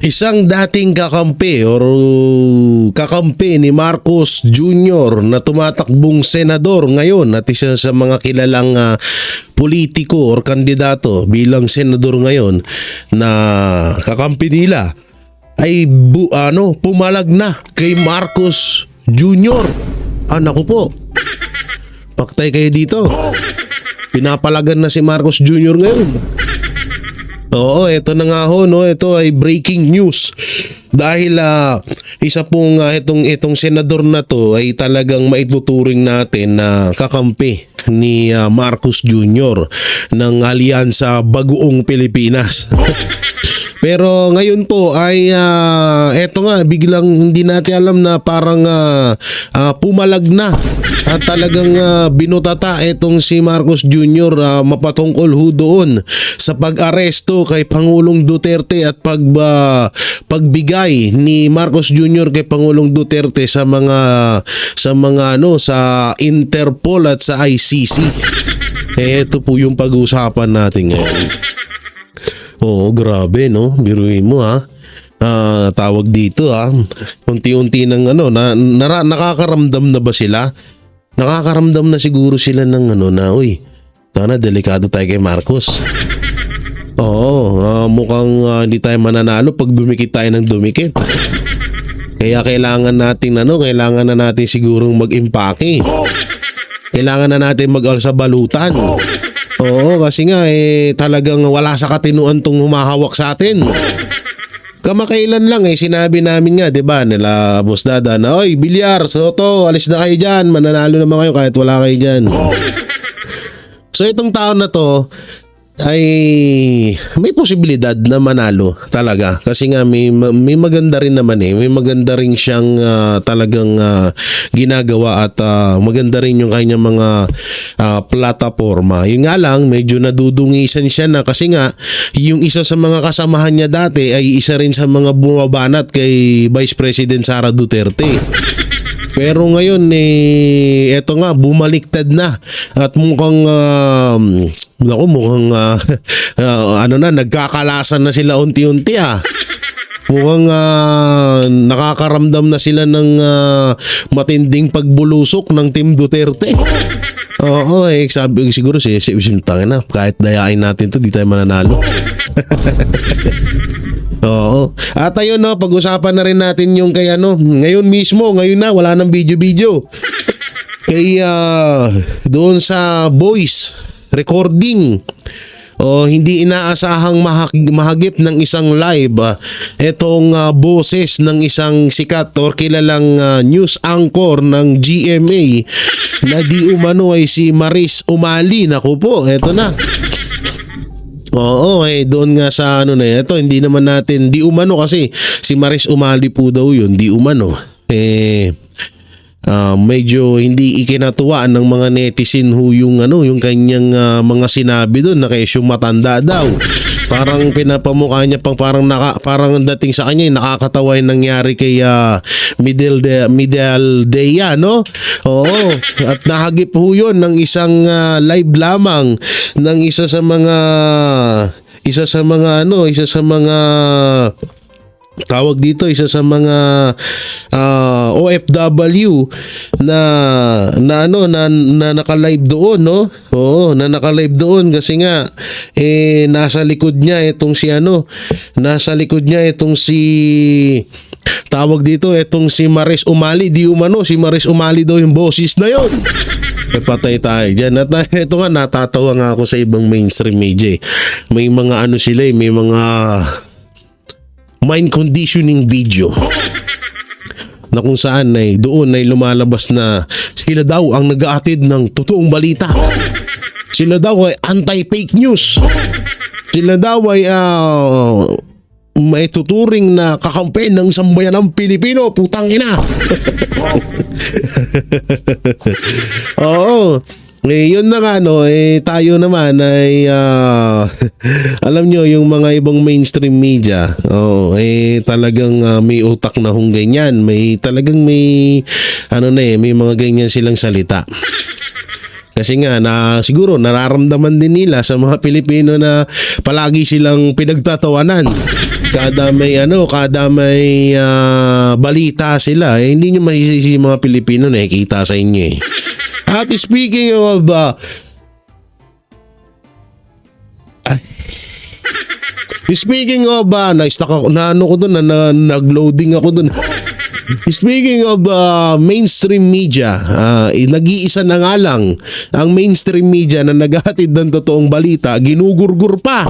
Isang dating kakampi ni Marcos Jr. na tumatakbong senador ngayon at isa sa mga kilalang politiko or kandidato bilang senador ngayon na kakampi nila ay pumalag na kay Marcos Jr. Naku po, paktay kayo dito. Pinapalagan na si Marcos Jr. ngayon. Oo, ito na nga ho, no? Ito ay breaking news. Dahil isa pong itong senador na to ay talagang maituturing natin na kakampi ni Marcos Jr. ng Alyansa Bagoong Pilipinas. Pero ngayon po ay eto nga, biglang hindi natin alam na parang pumalag na at talagang binutata itong si Marcos Jr. Mapatungkol ho doon sa pag-aresto kay Pangulong Duterte at pagbigay ni Marcos Jr. kay Pangulong Duterte sa Interpol at sa ICC. Ito po yung pag-uusapan natin ngayon. Oo, grabe, no? Biruin mo, tawag dito, unti-unti ng nakakaramdam na ba sila? Nakakaramdam na siguro sila ng uy, sana delikado tayo kay Marcos. Oo, mukhang hindi tayo mananalo pag dumikit tayo ng dumikit. Kaya kailangan na natin sigurong mag-impake. Kailangan na natin mag-alsa balutan. Oo, kasi nga talagang wala sa katinuan tong humahawak sa atin. Kamakailan lang sinabi namin nga, 'di ba, nila Boss Dada na, "Oy, Bilyar, Soto, alis na kayo diyan, mananalo naman kayo kahit wala kayo diyan." So itong taon na to ay may posibilidad na manalo talaga kasi nga may maganda rin naman may maganda rin siyang talagang ginagawa at maganda rin yung kanyang mga plataforma. Yun nga lang, medyo nadudungisan siya na kasi nga yung isa sa mga kasamahan niya dati ay isa rin sa mga bumabanat kay Vice President Sara Duterte. Pero ngayon eto nga, bumaliktad na at mukhang nagkakalasan na sila unti-unti Mukhang nakakaramdam na sila ng matinding pagbulusok ng Team Duterte. Oo, sabi siguro tangin na, kahit dayain natin to, di tayo mananalo. Oo. At ayun, pag-usapan na rin natin yung kay ngayon mismo, ngayon na, wala nang video-video. Kay doon sa voice recording. Hindi inaasahang mahagip ng isang live etong boses ng isang sikat or kilalang news anchor ng GMA na di umano ay si Maris Umali. Naku po, eto na. Oo, doon nga sa ito, hindi naman natin, di umano kasi si Maris Umali po daw yun, di umano. Medyo hindi ikinatuwa ng mga netizen yung kanyang mga sinabi doon na kesyo matanda daw. Parang pinapamukha niya parang dating sa kanya nakakatawa yung nangyari kay Midaldea, no? Oo, at nahagip ho yun ng isang live lamang ng isa sa mga tawag dito, isa sa mga OFW na naka-live doon, no? Oo, na naka-live doon kasi nga nasa likod niya itong si tawag dito, itong si Maris Umali. Di umano si Maris Umali daw yung boses na yon. Patay tayo dyan. At ito nga, natatawa nga ako sa ibang mainstream media. May mga may mga mind conditioning video na kung saan doon lumalabas na sila daw ang nag-aatid ng totoong balita. Sila daw ay anti-fake news. Sila daw ay maituturing na kakampi ng sambayanang Pilipino. Putang ina. Oo. Yun na nga, tayo naman ay alam nyo, yung mga ibang mainstream media, talagang may utak na hong ganyan. May talagang may mga ganyan silang salita. Kasi nga siguro nararamdaman din nila sa mga Pilipino na palagi silang pinagtatawanan. kada may balita sila, hindi nyo masisisi mga Pilipino, nakikita sa inyo eh. At speaking of na-stuck ako, nag-loading ako doon. Speaking of mainstream media, nag-iisa na nga lang ang mainstream media na naghahatid ng totoong balita, ginugurgur pa.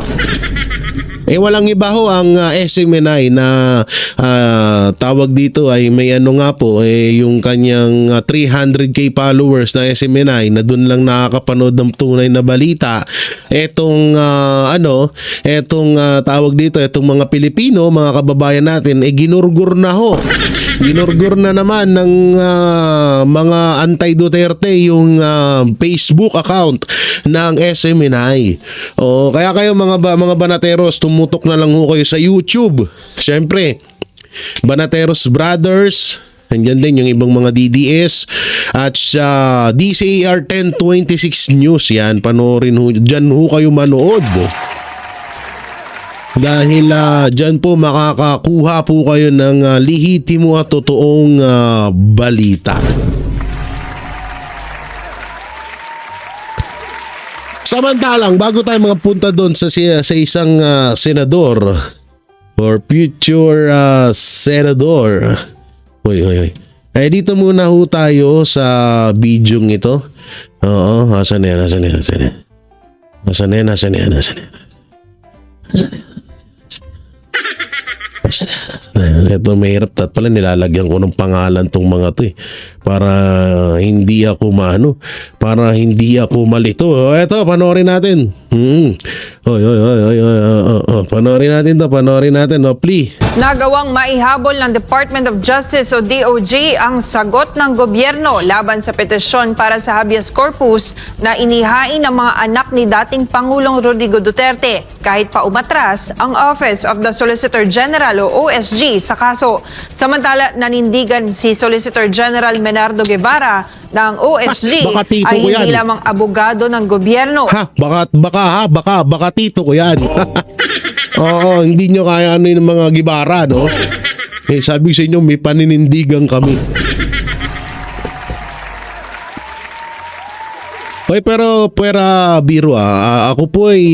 Walang iba ho ang SMNI na tawag dito ay may nga po, yung kanyang 300k followers na SMNI na dun lang nakakapanood ng tunay na balita. Etong tawag dito, etong mga Pilipino, mga kababayan natin, ginurgur na ho. Ginurgur na naman ng mga anti-Duterte yung Facebook account ng SMNI. Kaya kayo mga Banateros, tumutok na lang ho kayo sa YouTube. Siyempre, Banateros Brothers, andyan din yung ibang mga DDS at sa DCAR 1026 News, yan, panoorin ho, dyan ho kayo manood. Dahil dyan po makakakuha po kayo ng lihitimo at totoong balita. Samantalang, bago tayo mga punta doon sa isang senador or future senador. Dito muna ho tayo sa bidyong ito. Oo, asan yan? Ito mahirap pala, nilalagyan ko ng pangalan tong mga to para hindi ako malito. Eto, panoorin natin. Panoorin natin. Plea. Nagawang maihabol ng Department of Justice o DOJ ang sagot ng gobyerno laban sa petisyon para sa habeas corpus na inihain ng mga anak ni dating Pangulong Rodrigo Duterte kahit pa umatras ang Office of the Solicitor General o OSG sa kaso. Samantala, nanindigan si Solicitor General Menardo Guevara ng OSG ay hindi lamang abogado ng gobyerno. Baka tito ko yan. Oo, hindi nyo kaya yung mga Guevara, no? Sabi sa inyo, may paninindigan kami. Pero biro ako po ay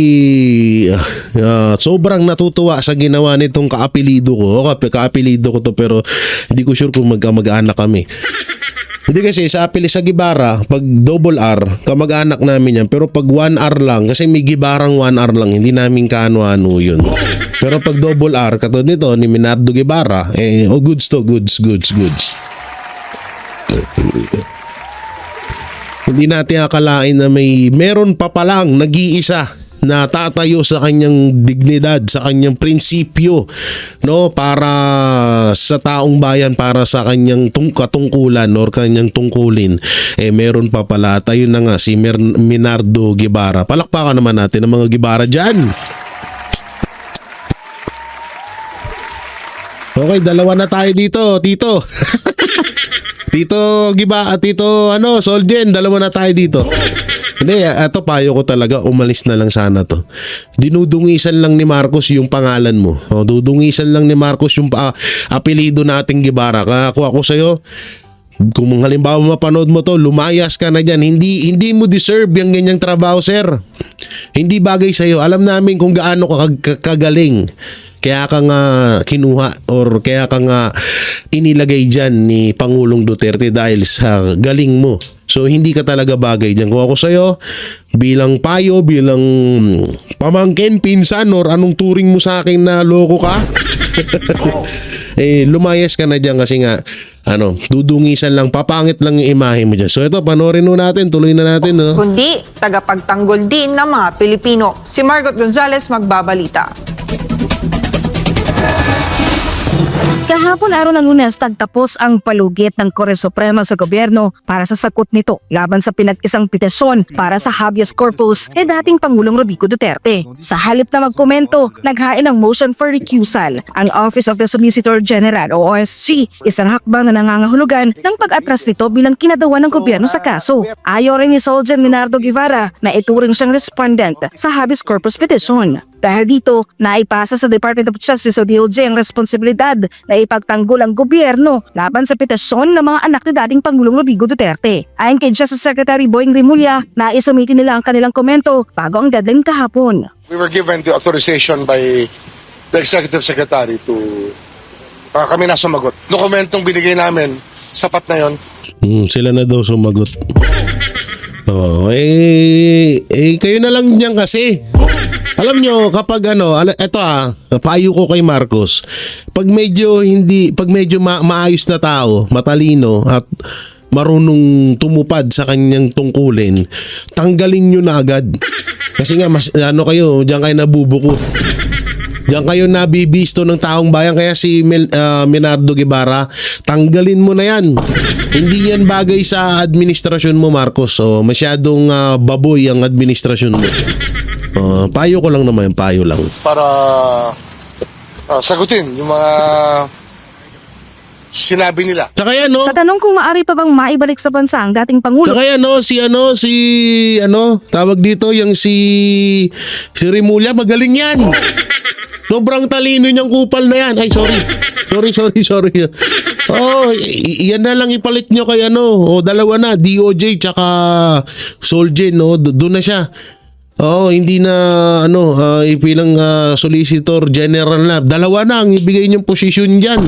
sobrang natutuwa sa ginawa nitong kaapelido ko to, pero hindi ko sure kung mag-anak kami. Hindi kasi sa Guevara, pag double R, kamag-anak namin yan. Pero pag 1R lang, kasi may Guevarang 1R lang, hindi namin kaano-ano yun. Pero pag double R, katulad nito ni Menardo Guevara, goods. Hindi natin akalain na meron pa palang nag-iisa na tatayo sa kanyang dignidad, sa kanyang prinsipyo, no, para sa taong bayan, para sa kanyang katungkulan or kanyang tungkulin. Meron pa pala. Tayo na nga, si Menardo Guevara. Palakpakan naman natin ang mga Guevara dyan. Okay, dalawa na tayo dito, Tito. Tito Soljen, dalawa na tayo dito. Hindi, eto payo ko talaga, umalis na lang sana to. Dinudungisan lang ni Marcos yung pangalan mo. Dudungisan lang ni Marcos yung apelido nating Guevara. Kaya ako sa'yo, kung halimbawa mapanood mo to, lumayas ka na dyan. Hindi mo deserve yung ganyang trabaho, sir. Hindi bagay sa'yo. Alam namin kung gaano ka kagaling. Kaya ka nga kinuha or kaya ka nga inilagay dyan ni Pangulong Duterte dahil sa galing mo. So hindi ka talaga bagay dyan. Kung ako sa'yo, bilang payo, bilang pamangkin, pinsan, or anong turing mo sa akin na loko ka, lumayas ka na dyan kasi nga, dudungisan lang, papangit lang yung imahe mo dyan. So ito, panoorin natin, tuloy na natin. No? Kundi, tagapagtanggol din ng mga Pilipino. Si Margot Gonzales magbabalita. Kahapon araw ng Lunes, tagtapos ang palugit ng Korte Suprema sa gobyerno para sa sagot nito laban sa pinag-isang petisyon para sa habeas corpus ni dating Pangulong Rodrigo Duterte. Sa halip na magkomento, naghain ng motion for recusal ang Office of the Solicitor General o OSG, isang hakbang na nangangahulugan ng pag-atras nito bilang kinadawa ng gobyerno sa kaso. Ayaw rin ni Soljen Menardo Guevara na ituring siyang respondent sa habeas corpus petition. Dahil dito, naipasa sa Department of Justice o DOJ ang responsibilidad na ipagtanggol ang gobyerno laban sa petisyon ng mga anak ni dating Pangulong Rodrigo Duterte. Ayon kay Justice Secretary Boying Rimulya, naisumitin nila ang kanilang komento bago ang deadline kahapon. We were given the authorization by the Executive Secretary to kami na sumagot. Dokumentong binigay namin, sapat na yon. Sila na daw sumagot. Kayo na lang diyan kasi. Alam nyo, kapag eto payo ko kay Marcos, pag medyo maayos na tao, matalino at marunong tumupad sa kanyang tungkulin, tanggalin nyo na agad. Kasi nga, diyan kayo nabubuko. Diyan kayo nabibisto ng taong bayan, kaya si Menardo Guevara, tanggalin mo na yan. Hindi yan bagay sa administrasyon mo, Marcos. Masyadong baboy ang administrasyon mo. Payo ko lang naman, payo lang. Para sagutin yung mga sinabi nila. Tsaka yan, Sa tanong kung maaari pa bang maibalik sa bansa ang dating Pangulo, Tsaka yan, tawag dito, si Rimulya, magaling yan. Sobrang talino niyang kupal na yan. Ay, sorry. Yan na lang ipalit nyo kay dalawa na, DOJ tsaka Solgen, doon na siya. Hindi na ipilang Solicitor General na. Dalawa na ang ibigay niyong posisyon diyan.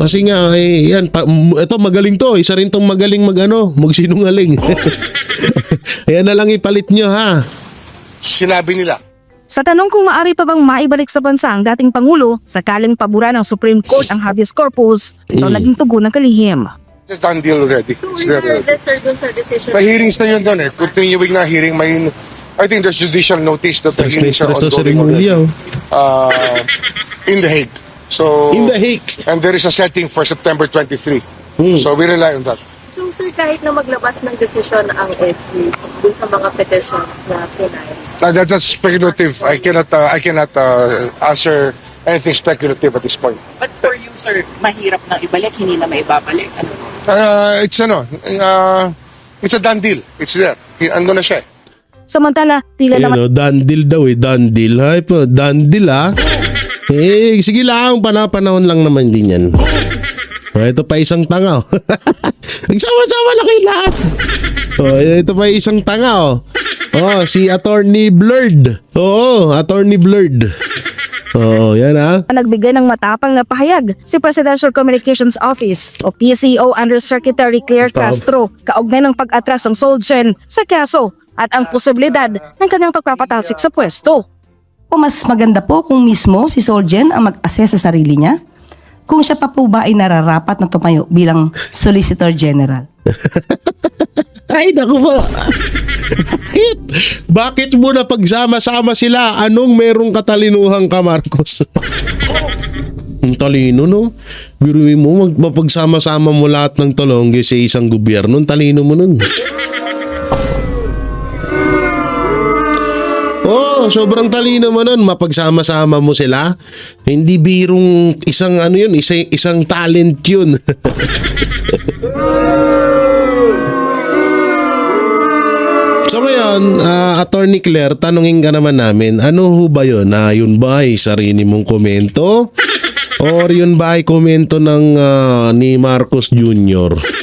Kasi nga yan ito magaling to. Isa rin tong magaling magsinungaling. Ayan na lang ipalit niyo ha. Sinabi nila. sa tanong kung maaari pa bang maibalik sa bansa ang dating Pangulo, sakaling pabura ng Supreme Court ang habeas corpus, ito naging tugon ng kalihim. It's a done deal already. It's there already. Sir, decision. May hearings na yun doon eh. Continuing na hearing. I think there's judicial notice that the hearings are ongoing already. In The Hague. So, In The Hague. And there is a setting for September 23. So we rely on that. So sir, kahit na maglabas ng desisyon ang SC dun sa mga petitions na pinay, That's speculative. I cannot answer anything speculative at this point. But for you, sir, mahirap na ibalik, hindi na maibabalik. Ano? It's a done deal. It's there. Ando na siya. Samantala, tila naman Dandil daw done deal. Hay po, done deal sige lang, panahon lang naman din yan. Ito pa isang tanga. Nagsama-sama na kayo lahat. Ito pa isang tanga. Si Attorney Blurred. Attorney Blurred. Yan nagbigay ng matapang na pahayag si Presidential Communications Office o PCO Undersecretary Claire Castro kaugnay ng pag-atras ng Solgen sa kaso at ang posibilidad ng kanyang pagpapatalsik sa pwesto. O mas maganda po kung mismo si Solgen ang mag-assess sa sarili niya? Kung siya pa po ba ay nararapat na tumayo bilang Solicitor General? Ay, naku po. Bakit mo na pagsama-sama sila? Anong merong katalinuhan ka, Marcos? Ang talino, no? Biruin mo, mapagsama-sama mo lahat ng tolongge sa isang gobyerno. Ang talino mo nun. Sobrang talino mo nun. Mapagsama-sama mo sila. Hindi birong isang isang talent yun. So ngayon, Attorney Claire, tanungin ka naman namin, ano ho ba yun? Yun ba ay sarili mong komento? Or yun ba ay komento ng ni Marcos Jr.?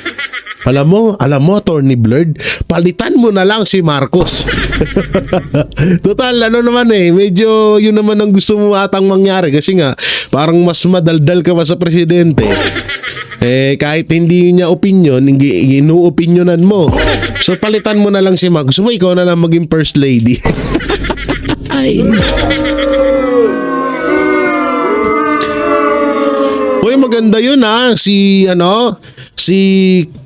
Alam mo, Attorney Blurred, palitan mo na lang si Marcos. Total, medyo yun naman ang gusto mo atang mangyari kasi nga, parang mas madaldal ka pa sa presidente. Kahit hindi niya opinion, inu-opinionan mo. So palitan mo na lang si Marcos. Gusto mo ikaw na lang maging first lady. Ay. Uy, maganda yun si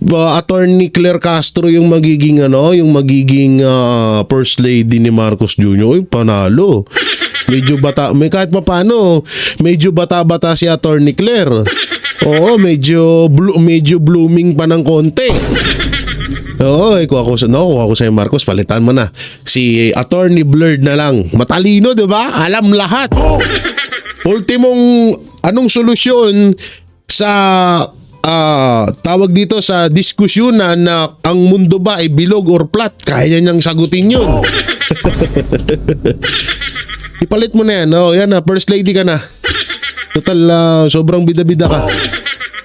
Attorney Claire Castro yung magiging first lady ni Marcos Jr. Uy, panalo. Medyo bata, kahit paano, medyo bata-bata si Attorney Claire. Medyo blooming pa ng konti. Kuha ko sa'yo, Marcos, palitan mo na. Si Attorney Blurred na lang. Matalino, di ba? Alam lahat. Ultimong, anong solusyon sa tawag dito sa diskusyon na ang mundo ba ay bilog or flat? Kaya niyang sagutin yun. Ipalit mo na yan. Oh, yan na, first lady ka na. Total, sobrang bida-bida ka.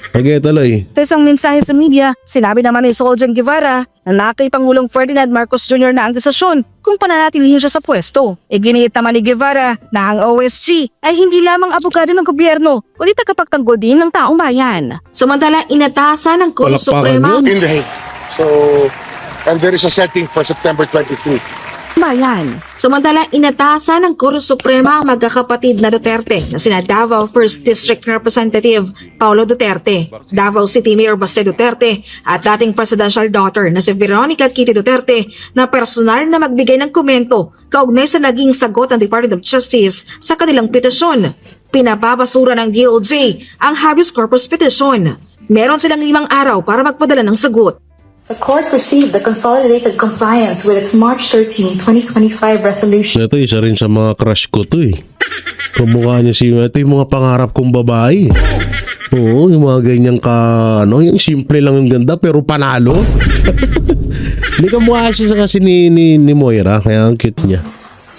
Okay, tuloy. Sa isang mensahe sa media, sinabi naman ni Soljan Guevara na kay Pangulong Ferdinand Marcos Jr. na ang desisyon kung pananatilihin siya sa pwesto. Iginiit naman ni Guevara na ang OSG ay hindi lamang abogado ng gobyerno, kundi tagapagtanggol din ng taong bayan. Samantala, inatasan ng Korte Palakpakan Suprema yun. In the Hague. So, and there is a setting for September 23. bayan. Samantala, inatasan ng Korte Suprema ang magkakapatid na Duterte na sina Davao 1st District Representative Paulo Duterte, Davao City Mayor Baste Duterte at dating presidential daughter na si Veronica Kitty Duterte na personal na magbigay ng komento kaugnay sa naging sagot ng Department of Justice sa kanilang petisyon. Pinababasura ng DOJ ang habeas corpus petition. Meron silang 5 araw para magpadala ng sagot. The court received the consolidated compliance with its March 13, 2025 resolution. Ito, isa rin sa mga crush ko to eh. Kumukha niya ito yung mga pangarap kong babae. Oo, yung mga ganyang yung simple lang yung ganda pero panalo. Hindi ka mukha siya kasi ni Moira, kaya ang cute niya.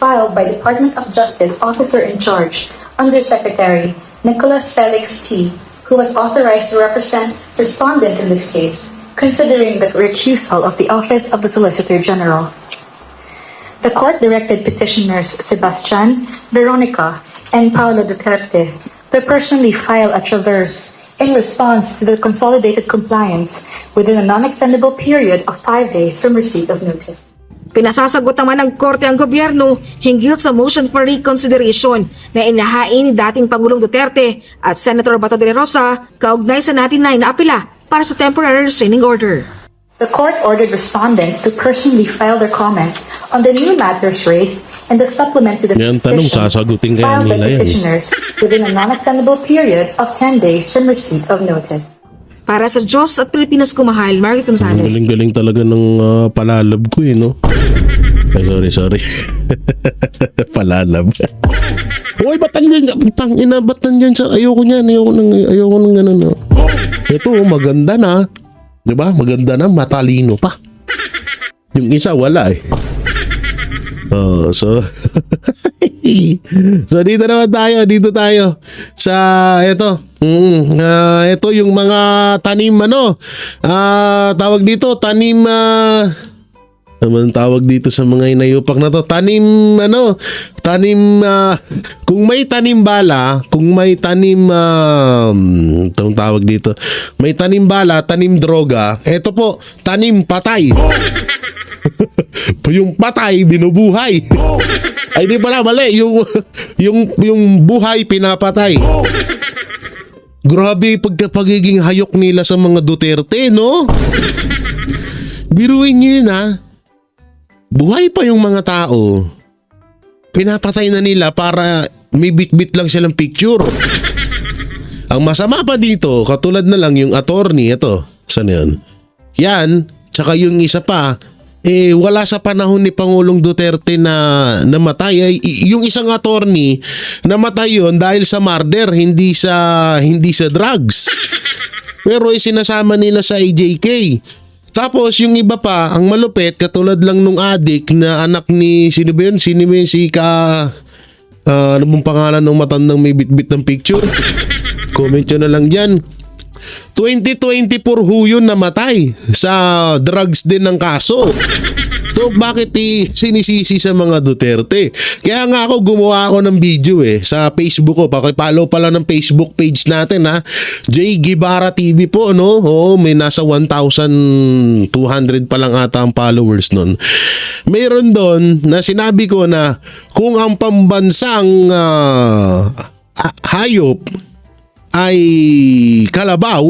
Filed by Department of Justice Officer in Charge, Undersecretary Nicholas Felix T., who was authorized to represent respondents in this case, considering the recusal of the Office of the Solicitor General. The court directed petitioners Sebastian, Veronica, and Paolo Duterte to personally file a traverse in response to the consolidated compliance within a non-extendable period of 5 days from receipt of notice. Pinasasagot naman ng korte ang gobyerno hinggil sa motion for reconsideration na inahain ni dating Pangulong Duterte at Senator Bato de la Rosa kaugnay sa natin na apela para sa temporary restraining order. The court ordered respondents to personally file their comment on the new matters raised in the supplement to the Yan tanong, petition sasagutin kaya filed by nila yan eh. petitioners within a non-extendable period of 10 days from receipt of notice. Para sa Diyos at Pilipinas kumahal, Margaret Ang Gonzalez. galing-galing talaga ng palalab ko eh, no? Ay, sorry. Palalab. Hoy, ba't ina, ba't nandyan sa, ayoko nang ganun, no? Ito, maganda na. Diba? Maganda na, matalino pa. Yung isa, wala eh. Oh, so so dito tayo sa ito. Ito yung mga tanim tawag dito tanim naman tawag dito sa mga inayupak na to. Tanim kung may tanim bala, kung may tanim itong tawag dito. May tanim bala, tanim droga. Ito po, tanim patay. Yung patay binubuhay. Ay di pala mali, yung buhay pinapatay. Grabe pagiging hayok nila sa mga Duterte, no? Biruin niyo yun, ha? Buhay pa yung mga tao. Pinapatay na nila para may bit-bit lang silang picture. Ang masama pa dito, katulad na lang yung attorney, ito. Saan yun? Yan, tsaka yung isa pa, wala sa panahon ni Pangulong Duterte na namatay. Yung isang attorney namatay yun dahil sa murder, hindi sa drugs. Pero sinasama nila sa AJK. Tapos yung iba pa, ang malupit, katulad lang nung adik na anak ni sino ba yun? Sino ba yun? Ano bang pangalan ng matandang may bit-bit ng picture? Comment nyo na lang dyan. 2024 ho yun namatay sa drugs din ng kaso. So bakit sinisisi sa mga Duterte? Kaya nga ako gumawa ako ng video sa Facebook ko. Pakipollow pala ng Facebook page natin, ha. J. Guevara TV po, no? Oo, may nasa 1,200 pa lang ata ang followers nun. Mayroon doon na sinabi ko na kung ang pambansang hayop ay kalabaw,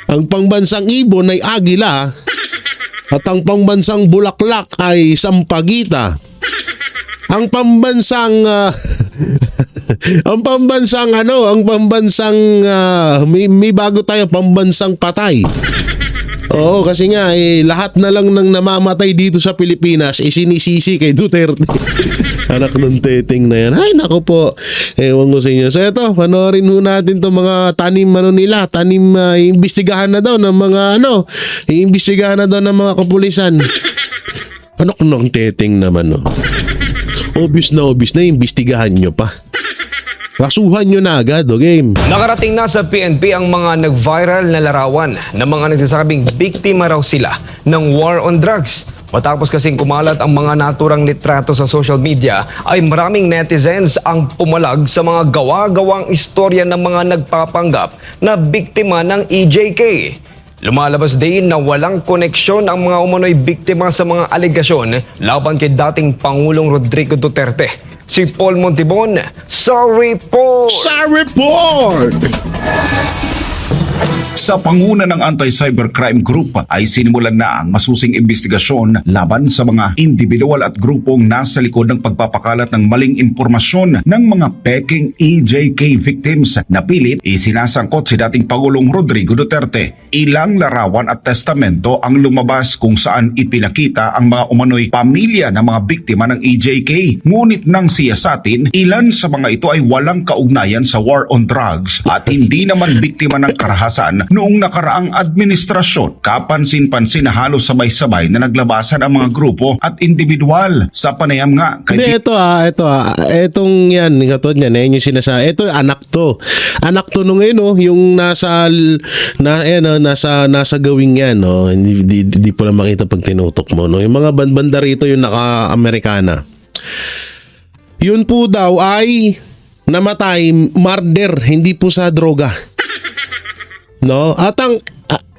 ang pangbansang ibon ay agila, at ang pangbansang bulaklak ay sampagita. Ang pambansang may bago tayo, pambansang patay. Oo, kasi nga lahat na lang ng namamatay dito sa Pilipinas sinisisi kay Duterte. Anak ng teteng na yan. Ay, nako po. Ewan ko sa inyo. So, ito, panoorin ho natin itong mga tanim nila. Tanim, iimbestigahan na daw ng mga iimbestigahan na daw ng mga kapulisan. Anak ng teteng naman, no? obvious na imbestigahan nyo pa. Kasuhan nyo na agad, game. Nakarating na sa PNP ang mga nag-viral na larawan ng mga nagsasabing biktima raw sila ng war on drugs. Matapos kasing kumalat ang mga naturang litrato sa social media, ay maraming netizens ang pumalag sa mga gawa-gawang istorya ng mga nagpapanggap na biktima ng EJK. Lumalabas din na walang koneksyon ang mga umunoy biktima sa mga alegasyon laban kay dating Pangulong Rodrigo Duterte. Si Paul Montibon sa report! Sa report! Sa panguna ng Anti-Cybercrime Group ay sinimulan na ang masusing investigasyon laban sa mga individual at grupong nasa likod ng pagpapakalat ng maling impormasyon ng mga peking EJK victims na pilit isinasangkot si dating Pangulong Rodrigo Duterte. Ilang larawan at testamento ang lumabas kung saan ipinakita ang mga umano'y pamilya ng mga biktima ng EJK. Ngunit nang siyasatin, ilan sa mga ito ay walang kaugnayan sa war on drugs at hindi naman biktima ng karahasan noong nakaraang administrasyon. Kapansin-pansin na halos sabay-sabay na naglabasan ang mga grupo at individual sa panayam nga kay Hindi, etong yan, katod yan, yung sinasabi. Ito, anak to. Anak to nung yung nasa gawing yan, no? Hindi pala makita pag tinutok mo, no? Yung mga banda rito, yung naka-Amerikana. Yun po daw ay namatay, murder, hindi po sa droga. No? At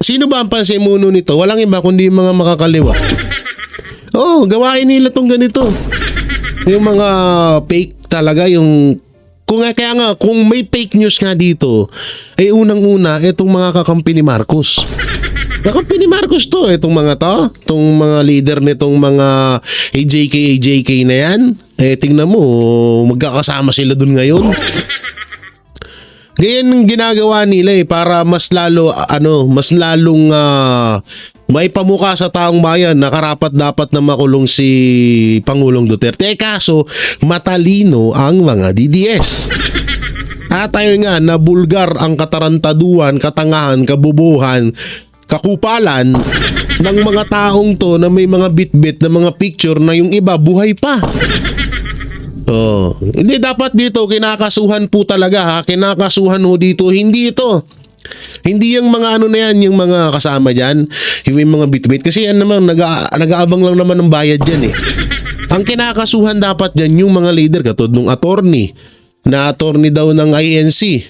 sino ba ang pansimuno nito? Walang iba kundi yung mga makakaliwa. Gawain nila tong ganito. Yung mga fake talaga, yung kaya nga kung may fake news nga dito, ay unang-una itong mga kakampi ni Marcos. Kakampi ni Marcos to, itong mga leader nitong mga AJK na yan. Tingnan mo, magkakasama sila dun ngayon. Ganyan ang ginagawa nila para mas lalong maipamuka sa taong bayan na karapat dapat na makulong si Pangulong Duterte. Kaso matalino ang mga DDS. At ayun nga, nabulgar ang katarantaduan, katangahan, kabubuhan, kakupalan ng mga taong to na may mga bit-bit na mga picture na yung iba buhay pa. Hindi dapat dito kinakasuhan po talaga, kinakasuhan ho dito, hindi ito. Hindi yung mga na yan, yung mga kasama dyan, yung mga bit-bit, kasi yan naman nag-aabang lang naman ng bayad dyan Ang kinakasuhan dapat dyan yung mga leader, katulad nung attorney daw ng INC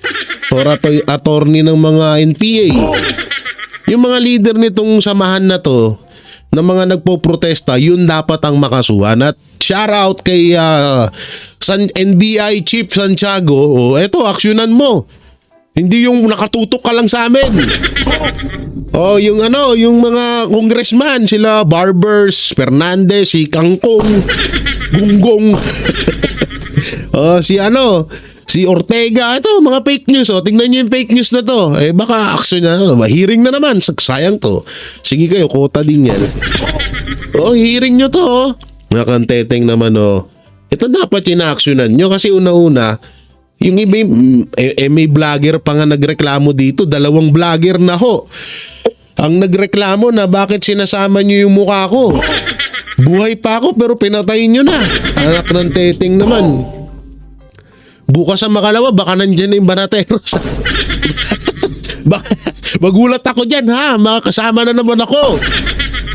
or attorney ng mga NPA. Yung mga leader nitong samahan na to na mga nagpo-protesta, yun dapat ang makasuhan. At shout out kay NBI Chief Santiago, eto, aksyonan mo. Hindi yung nakatutok ka lang sa amin. Yung mga congressman, sila Barbers, Fernandez, si Kangkong, Gunggong. Si Ortega, ito, mga fake news. Tingnan niyo yung fake news na to. Baka action na, hearing na naman. Sayang to. Sige kayo, kota din yan. Hearing nyo to. Nakanteteng naman, Ito dapat ina-actionan nyo kasi una-una, yung iba, may vlogger pa nga nagreklamo dito. 2 vlogger na ho. Ang nagreklamo na bakit sinasama nyo yung mukha ko. Buhay pa ako pero pinatayin nyo na. Anak ng teteng naman. Bukas ang makalawa, baka nandyan na yung Banateros. Magulat ako dyan, makakasama na naman ako.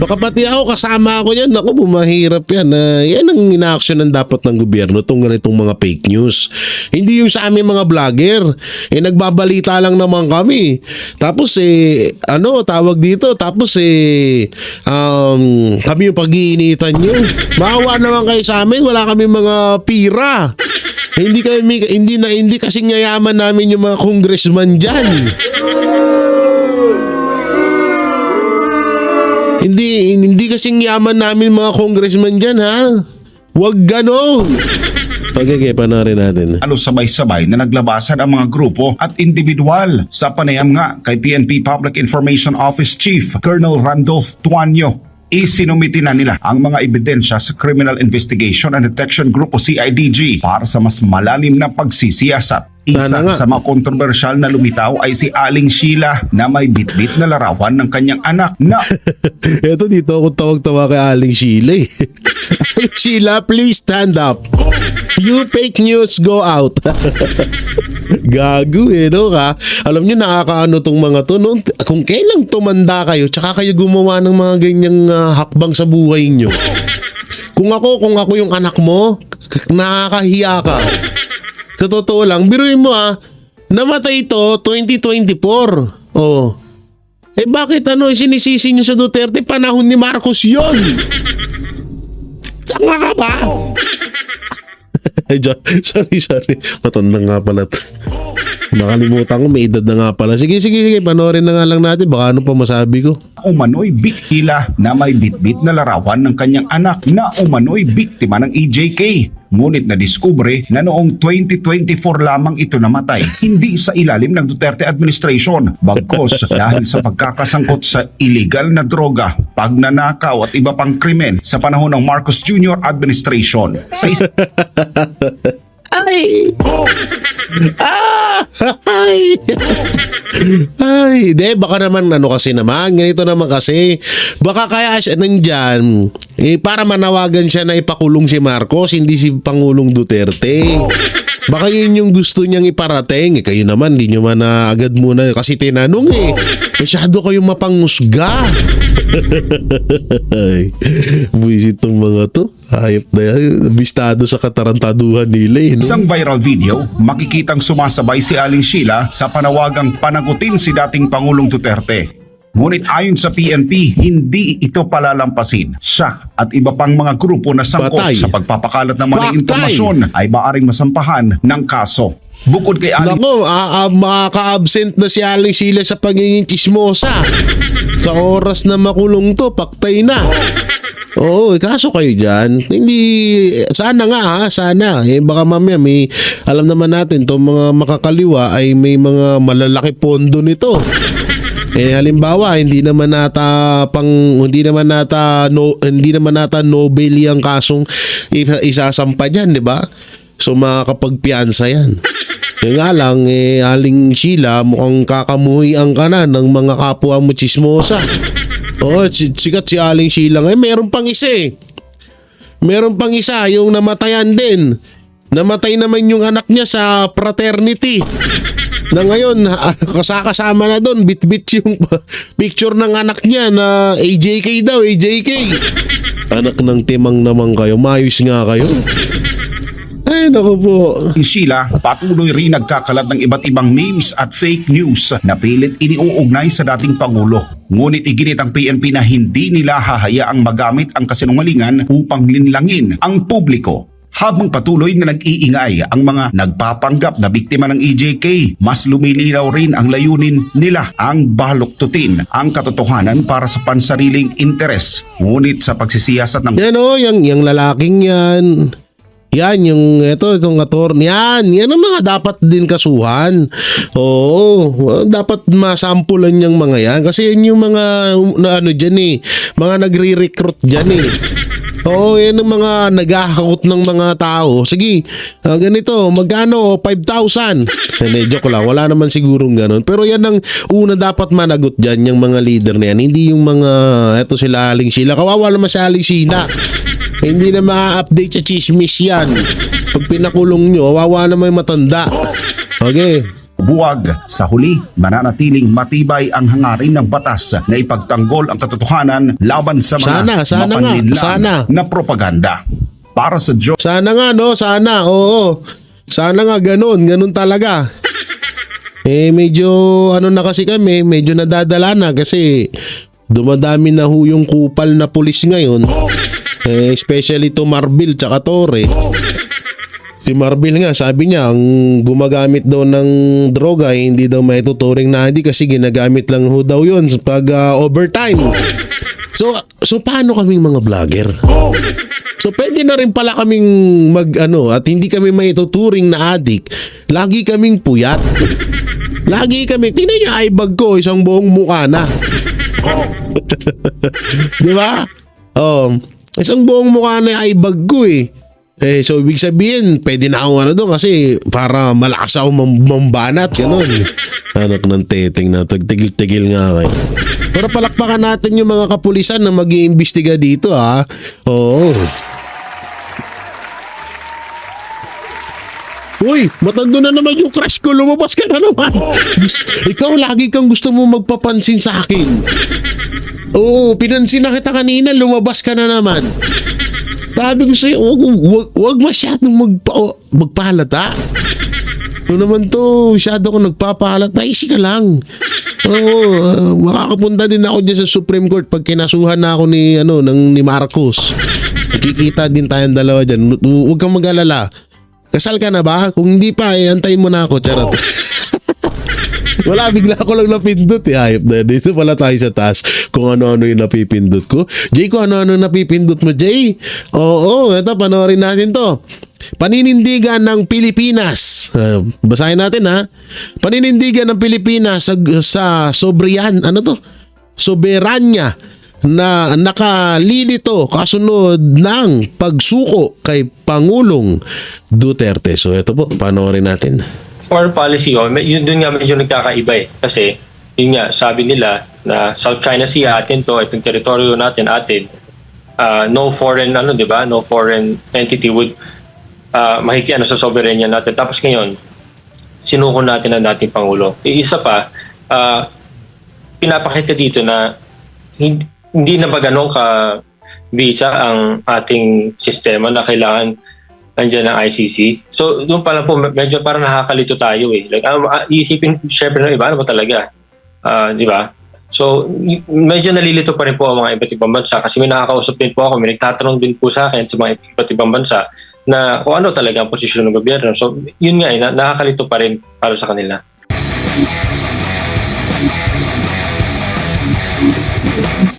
Baka pati ako, kasama ako dyan. Naku, bumahirap yan. Yan ang ina-actionan dapat ng gobyerno, itong ganitong mga fake news. Hindi yung sa aming mga vlogger. Nagbabalita lang naman kami. Tapos tawag dito. Tapos kami yung pag-iinitan nyo. Maawa naman kayo sa amin. Wala kami mga pira. Hindi kasing yayaman namin yung mga congressman dyan. Hindi kasing yaman namin mga congressman dyan, Huwag ganon. Okay, panarin natin. Sabay-sabay na naglabasan ang mga grupo at individual sa panayam nga kay PNP Public Information Office Chief Colonel Randolph Tuanyo. Isinumiti na nila ang mga ebidensya sa Criminal Investigation and Detection Group o CIDG para sa mas malalim na pagsisiyasat. Isa Sana nga. sa mga kontrobersyal na lumitaw ay si Aling Sheila na may bitbit na larawan ng kanyang anak na Eto dito ako tawag-tawa kay Aling Sheila eh. Aling Sheila, please stand up. You fake news, go out. Gago eh, no ka? Alam nyo, nakakaano tong mga to, no? Kung kailang tumanda kayo, tsaka kayo gumawa ng mga ganyang hakbang sa buhay nyo. Kung ako yung anak mo, nakakahiya ka. Sa totoo lang, biruin mo namatay ito 2024. Oh. Eh bakit sinisisi nyo sa Duterte? Panahon ni Marcos yon. Tanga ka ba? Sorry. Matanda nga pala. Nakalimutan ko, may edad na nga pala. Sige, panoorin na nga lang natin. Baka ano pa masabi ko. umano'y bikila na may bitbit na larawan ng kanyang anak na umano'y biktima ng EJK. Ngunit nadiskubre na noong 2024 lamang ito namatay, hindi sa ilalim ng Duterte administration, bagkos dahil sa pagkakasangkot sa illegal na droga, pagnanakaw at iba pang krimen sa panahon ng Marcos Jr. administration. Sa Ay! Ay, baka naman kasi naman, ganito naman kasi. Baka kaya siya nandyan, para manawagan siya na ipakulong si Marcos, hindi si Pangulong Duterte. Baka yun yung gusto niyang iparating. Kayo naman, di nyo man na agad muna kasi tinanong masyado kayong mapangusga. Buisit tong mga to. Hayop na yan. Bistado sa katarantaduhan nila no? Isang viral video, makikitang sumasabay si Aling Sheila sa panawagang panagutin si dating Pangulong Duterte. Ngunit ayon sa PNP, hindi ito palalampasin. Siya at iba pang mga grupo na sangkot Patay. sa pagpapakalat ng maling Patay. impormasyon ay maaaring masampahan ng kaso. Bukod kay Aling Nako, makaka-absent na si Aling Sheila sa pagiging chismosa. Sa oras na makulong to, paktay na. Oo, kaso kayo dyan. Hindi, sana nga sana. Baka mamaya alam naman natin, to mga makakaliwa ay may mga malalaki pondo nito. Halimbawa, hindi naman nata Nobel yung kasong isasampa diyan, 'di ba? So makakapagpiansa 'yan. Yung nga lang, Aling Sheila, mukhang kakamuhian ka na ng mga kapwa mo chismosa. Oo, sikat si Aling Sheila ngayon. Meron pang isa Meron pang isa, yung namatayan din. Namatay naman yung anak niya sa fraternity. Na ngayon, kasama na doon, bit-bit yung picture ng anak niya na AJK daw, AJK. Anak ng timang naman kayo, mayos nga kayo. Ay, naku po. Sheila, patuloy rin nagkakalat ng iba't ibang memes at fake news na pilit iniuugnay sa dating Pangulo. Ngunit iginit ang PNP na hindi nila hahayaang magamit ang kasinungalingan upang linlangin ang publiko. Habang patuloy na nag-iingay ang mga nagpapanggap na biktima ng EJK, mas lumilinaw rin ang layunin nila ang baluktutin ang katotohanan para sa pansariling interes. Ngunit sa pagsisiyasat ng Yung lalaking yan. Yan, itong attorney. Yan ang mga dapat din kasuhan. Oo, dapat masampulan yung mga yan. Kasi yan yung mga, mga nagre-recruit dyan Oo, yan ang mga naghahakot ng mga tao. Sige, ganito, magkano? 5,000. Joke lang, wala naman sigurong ganun. Pero yan ang una dapat managot dyan, yung mga leader na yan. Hindi yung mga, sila Aling Sheila. Kawawa naman si Aling Sheila. Hindi na ma-update sa chismis yan. Pag pinakulong nyo, wawa naman yung matanda. Okay. buwag. Sa huli, mananatiling matibay ang hangarin ng batas na ipagtanggol ang katotohanan laban sa mga mapanlinlang na propaganda. Para sa Diyos. Sana nga, no? Sana, oo. Sana nga ganun talaga. Medyo na kasi kami, medyo nadadala na kasi dumadami na yung kupal na pulis ngayon. Especially to Marbil tsaka Torre. Si Marbil nga, sabi niya, ang gumagamit daw ng droga, hindi daw maituturing na hindi kasi ginagamit lang ho daw yun pag overtime. So paano kaming mga vlogger? So pwede na rin pala kaming at hindi kami maituturing na addict. Lagi kaming puyat. Lagi kami, tingnan niyo eyebag ko, isang buong mukha na. Di ba? Isang buong mukha na eyebag ko So ibig sabihin, pwede na ako doon kasi para malakas ako mambanat, gano'n. Anak ng teteng na, tigil-tigil nga kayo. Pero palakpakan natin yung mga kapulisan na mag-iimbestiga dito, ha? Oo. Uy, matando na naman yung crush ko, lumabas ka na naman. Ikaw, lagi kang gusto mo magpapansin sa akin. Oo, pinansin na kita kanina, lumabas ka na naman. Sabi ko sa'yo, wag masyadong magpahalata. Ito naman to, masyado ko nagpapahalata, easy ka lang. Oo, makakapunta din ako dyan sa Supreme Court pag kinasuhan na ako ni Marcos. Kikita din tayong dalawa dyan. Huwag kang mag-alala. Kasal ka na ba? Kung hindi pa, antayin mo na ako. Charot. Wala, bigla ko lang napindot. Ayop na. Dito pala tayo sa taas kung ano-ano yung napipindot ko. Jay, kung ano-ano napipindot mo, Jay. Oo, ito, panoorin natin to. Paninindigan ng Pilipinas. Basahin natin, ha. Paninindigan ng Pilipinas sa soberanya na nakalilito kasunod ng pagsuko kay Pangulong Duterte. So ito po, panoorin natin. Foreign policy, yun dun nga medyo nagkakaiba eh. Kasi, yun nga, sabi nila na South China Sea, atin to, itong teritoryo natin, atin. No foreign, di ba? No foreign entity would makikiano sa soberanya natin. Tapos ngayon, sinuko natin ang dating Pangulo. Isa pa, pinapakita dito na hindi na ba ganun ka-bisa ang ating sistema na kailangan nandiyan ng ICC. So, doon pala po, medyo parang nakakalito tayo eh. Like, iisipin, syempre ng iba, ano ba talaga? Di ba? So, medyo nalilito pa rin po ang mga iba't ibang bansa kasi may nakakausap din po ako, may nagtatanong din po sa akin sa mga iba't ibang bansa na kung ano talaga ang posisyon ng gobyerno. So, yun nga eh, nakakalito pa rin para sa kanila.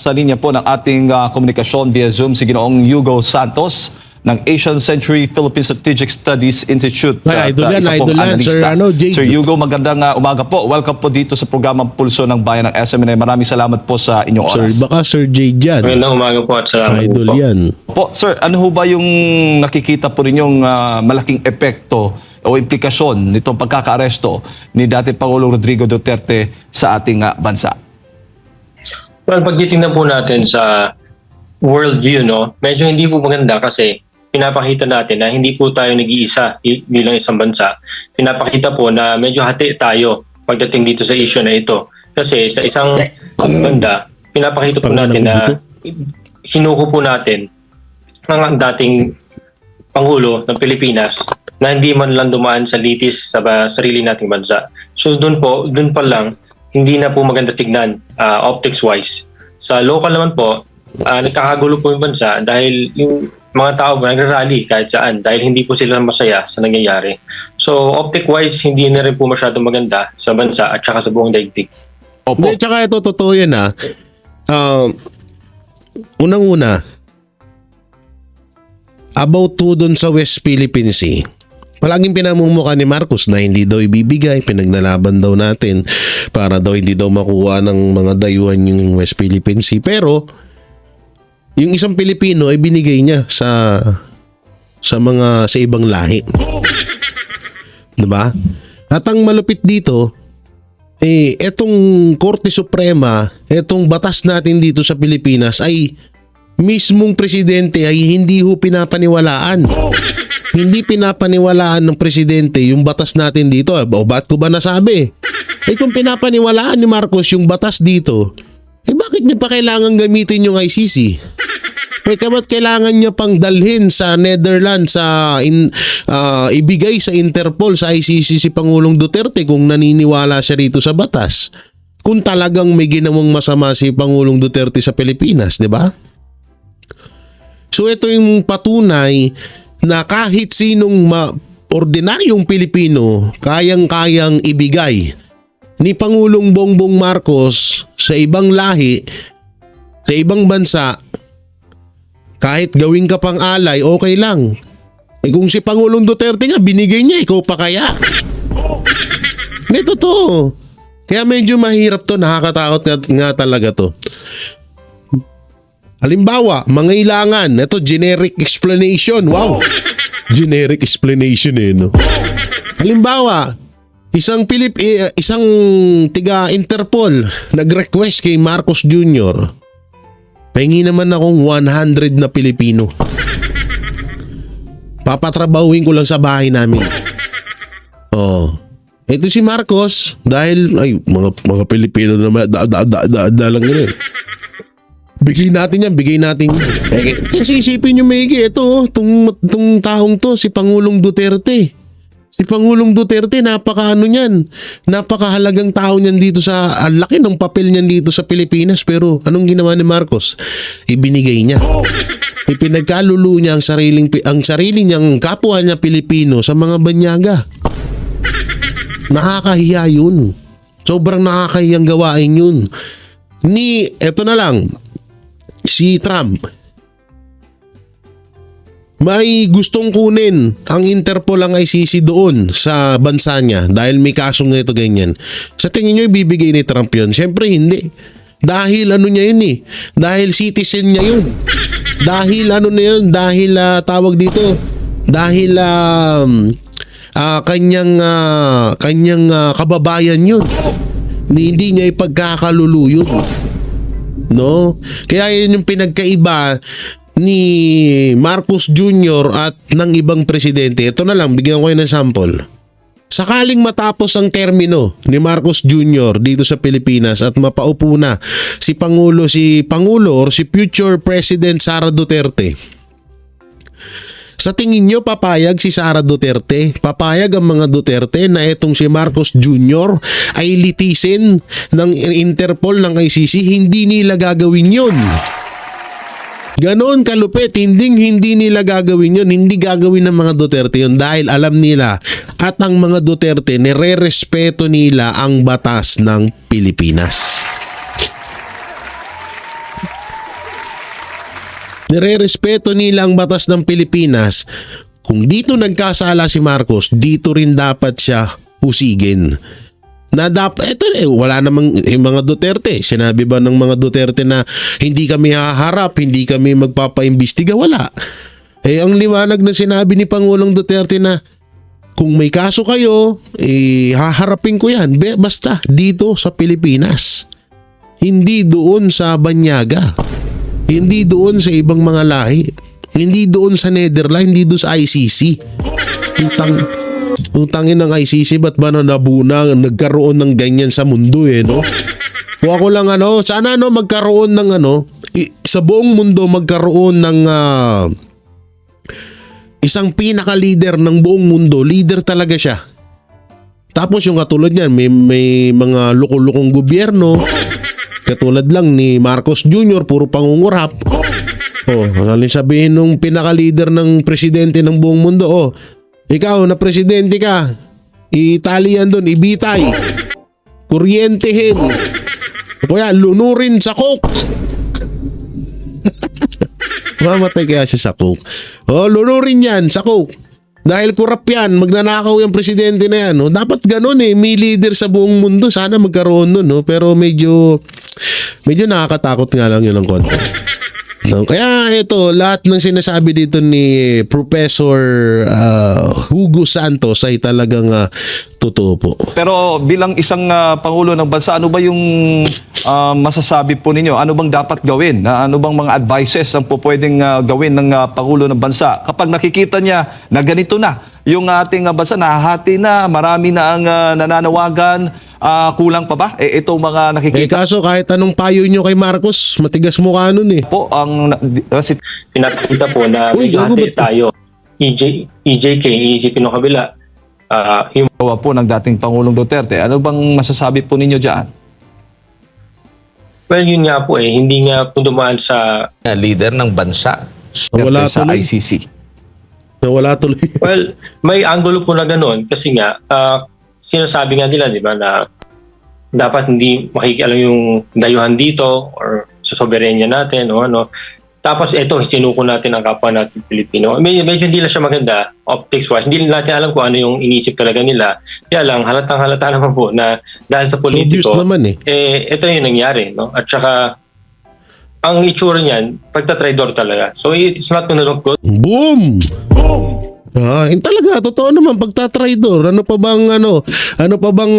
Sa linya po ng ating komunikasyon via Zoom si Ginoong Hugo Santos ng Asian Century Philippine Strategic Studies Institute. Idol yan, Sir Hugo, magandang umaga po. Welcome po dito sa programang Pulso ng Bayan ng SMNI. Maraming salamat po sa inyong oras. Sir, baka Sir Jay dyan. Magandang umaga po at salamat Idol po. yan. Po, sir, ano ho ba yung nakikita po ninyong malaking epekto o implikasyon nitong pagkakaaresto ni dating Pangulong Rodrigo Duterte sa ating bansa? Well, pag titingnan po natin sa worldview, medyo hindi po maganda kasi pinapakita natin na hindi po tayo nag-iisa bilang isang bansa. Pinapakita po na medyo hati tayo pagdating dito sa issue na ito. Kasi sa isang banda, pinapakita po natin na sinuko po natin ang dating Pangulo ng Pilipinas na hindi man lang dumaan sa litis sa sarili nating bansa. So doon pa lang, hindi na po maganda tignan optics-wise. Sa local naman po, nagkakagulo po yung bansa dahil yung mga tao nagrarally kahit saan dahil hindi po sila masaya sa nangyayari. So optic-wise, hindi na rin po masyadong maganda sa bansa at saka sa buong daigdig. Opo. At saka ito, totoo yan ha. Unang-una, about to dun sa West Philippine Sea. Palaging pinamumuka ni Marcos na hindi daw ibibigay, pinagnalaban daw natin para daw hindi daw makuha ng mga dayuhan yung West Philippine Sea. Pero yung isang Pilipino ay binigay niya sa ibang lahi. 'Di ba? At ang malupit dito etong Korte Suprema, etong batas natin dito sa Pilipinas ay mismong presidente ay hindi ho pinapaniwalaan. Hindi pinapaniwalaan ng presidente yung batas natin dito. O ba't ko ba nasabi? Kung pinapaniwalaan ni Marcos yung batas dito, bakit niya pa kailangan gamitin yung ICC? Ba't kailangan niya pang dalhin sa Netherlands ibigay sa Interpol sa ICC si Pangulong Duterte kung naniniwala siya rito sa batas? Kung talagang may ginawang masama si Pangulong Duterte sa Pilipinas, di ba? So ito yung patunay na kahit sinong ordinaryong Pilipino kayang-kayang ibigay ni Pangulong Bongbong Marcos sa ibang lahi, sa ibang bansa, kahit gawin ka pang alay, okay lang. Kung si Pangulong Duterte nga, binigay niya, ikaw pa kaya? Ito to. Kaya medyo mahirap to, nakakatakot nga talaga to. Halimbawa, mangailangan, ito generic explanation, wow. Generic explanation no? Halimbawa, isang tiga Interpol nag-request kay Marcos Jr. Pahingi naman akong 100 na Pilipino. Papatrabahuin ko lang sa bahay namin. Ito si Marcos dahil mga Pilipino naman lang yun. Bigay natin yan. Kasi isipin nyo maigi, ito itong taong to, si Pangulong Duterte. Si Pangulong Duterte, napakahalagang tao niyan dito ang laki ng papel niyan dito sa Pilipinas. Pero anong ginawa ni Marcos? Ibinigay niya. Ipinagkalulo niya ang sarili niyang kapwa niya Pilipino sa mga banyaga. Nakakahiya yun. Sobrang nakakahiyang gawain yun. Eto na lang, si Trump. May gustong kunin ang Interpol ang ICC doon sa bansa niya dahil may kasong ito ganyan. Sa tingin nyo ibibigay ni Trump yun? Siyempre hindi. Dahil niya yun eh. Dahil citizen niya yun. Dahil Dahil tawag dito. Dahil kanyang kababayan yun. Hindi niya ipagkakalulu yun. No? Kaya yun yung pinagkaiba ni Marcos Jr. at ng ibang presidente. Ito na lang, bigyan ko kayo ng sample. Sakaling matapos ang termino ni Marcos Jr. dito sa Pilipinas at mapaupo na si Pangulo or si future President Sara Duterte. Sa tingin nyo, papayag si Sara Duterte? Papayag ang mga Duterte na itong si Marcos Jr. ay litisin ng Interpol ng ICC? Hindi nila gagawin yun. Ganon kalupit, hindi nila gagawin yun. Hindi gagawin ng mga Duterte yun dahil alam nila at ang mga Duterte nire-respeto nila ang batas ng Pilipinas. Nire-respeto nila ang batas ng Pilipinas. Kung dito nagkasala si Marcos, dito rin dapat siya usigin. Wala namang mga Duterte. Sinabi ba ng mga Duterte na hindi kami haharap, hindi kami magpapaimbestiga? Wala. Ang liwanag na sinabi ni Pangulong Duterte na kung may kaso kayo, haharapin ko yan. Basta dito sa Pilipinas. Hindi doon sa banyaga. Hindi doon sa ibang mga lahi. Hindi doon sa Netherlands, hindi doon sa ICC. Utangin ng ICC, ba't ba nagkaroon ng ganyan sa mundo no? Kung ako lang sana magkaroon ng sa buong mundo magkaroon ng isang pinaka-leader ng buong mundo. Leader talaga siya. Tapos yung katulad niyan, may mga loko-lokong gobyerno. Katulad lang ni Marcos Jr., puro pangungurap. Alin sabihin nung pinaka-leader ng presidente ng buong mundo, ikaw na presidente ka, Italian doon, ibitay, kuryentehin, kaya lunurin sa coke. Mamatay kaya siya sa coke. Lunurin yan sa coke. Dahil kurap yan, magnanakaw yung presidente na yan. Dapat ganun may leader sa buong mundo. Sana magkaroon nun. Pero medyo nakakatakot nga lang yun ang konti. Kaya ito, lahat ng sinasabi dito ni Professor Hugo Santos ay talagang totoo po. Pero bilang isang Pangulo ng Bansa, ano ba yung masasabi po ninyo? Ano bang dapat gawin? Ano bang mga advices ang pwedeng gawin ng Pangulo ng Bansa? Kapag nakikita niya na ganito na, yung ating bansa nahahati na, marami na ang nananawagan, kulang pa ba? Itong mga nakikita. Kaso kahit anong payo nyo kay Marcos, matigas mukha nun Po, pinapakita po na medyo hati tayo. EJK, iisipin ng kabila. Yung po ng dating Pangulong Duterte. Ano bang masasabi po ninyo dyan? Well, yun nga po hindi nga po dumaan sa leader ng bansa. Wala sa tuloy. ICC. Wala tuloy. Well, may angulo po na ganun kasi nga sinasabi nga nila, di ba, na dapat hindi makikialam yung dayuhan dito or sa soberenya natin o ano. Tapos ito, sinuko natin ang kapwa natin Pilipino. Medyo hindi lang siya maganda optics-wise. Hindi natin alam kung ano yung iniisip talaga nila. Kaya lang, halatang-halata naman po na dahil sa politiko, ito yung nangyari. No? At saka, ang itsura niyan, pagtatraidor talaga. So it's not gonna look good. Boom! Talaga, totoo naman, pagtatraidor, ano pa bang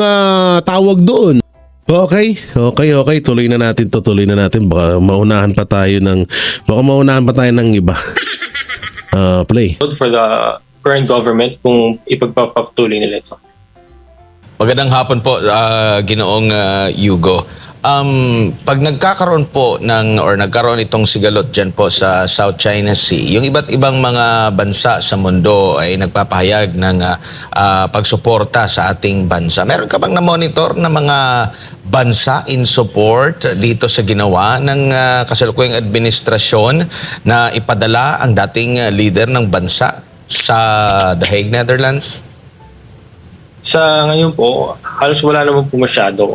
tawag doon? Okay, tuloy na natin. Baka maunahan pa tayo ng iba. Play. For the current government kung ipagpapatuloy nila ito. Magandang hapon po, Ginoong Yugo. Pag nagkakaroon po nagkaroon itong sigalot dyan po sa South China Sea, yung iba't ibang mga bansa sa mundo ay nagpapahayag ng pagsuporta sa ating bansa. Meron ka bang na-monitor na mga bansa in support dito sa ginawa ng kasalukuyang administrasyon na ipadala ang dating leader ng bansa sa The Hague, Netherlands? Sa ngayon po, halos wala naman po masyado.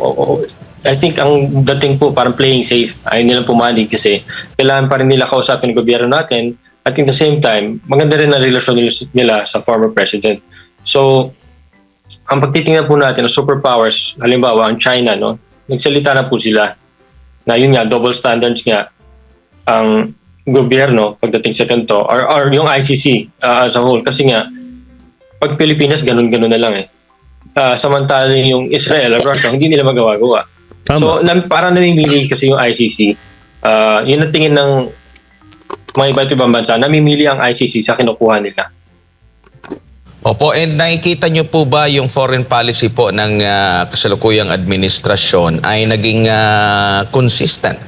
I think ang dating po parang playing safe. Ayaw nilang pumanig kasi kailangan pa rin nila kausapin ng gobyerno natin at in the same time, maganda rin ang relasyon nila sa former president. So, ang pagtitingnan po natin ng superpowers, halimbawa ang China, no, nagsalita na po sila na yun nga, double standards nga ang gobyerno pagdating sa ganito or yung ICC as a whole. Kasi nga, pag Pilipinas, ganun-ganun na lang eh. Samantalang yung Israel at Russia, hindi nila magawa-gawa. So, parang namimili kasi yung ICC. Yun ang tingin ng mga iba't ibang bansa. Namimili ang ICC sa kinukuha nila. Opo, and nakikita nyo po ba yung foreign policy po ng kasalukuyang administrasyon ay naging consistent?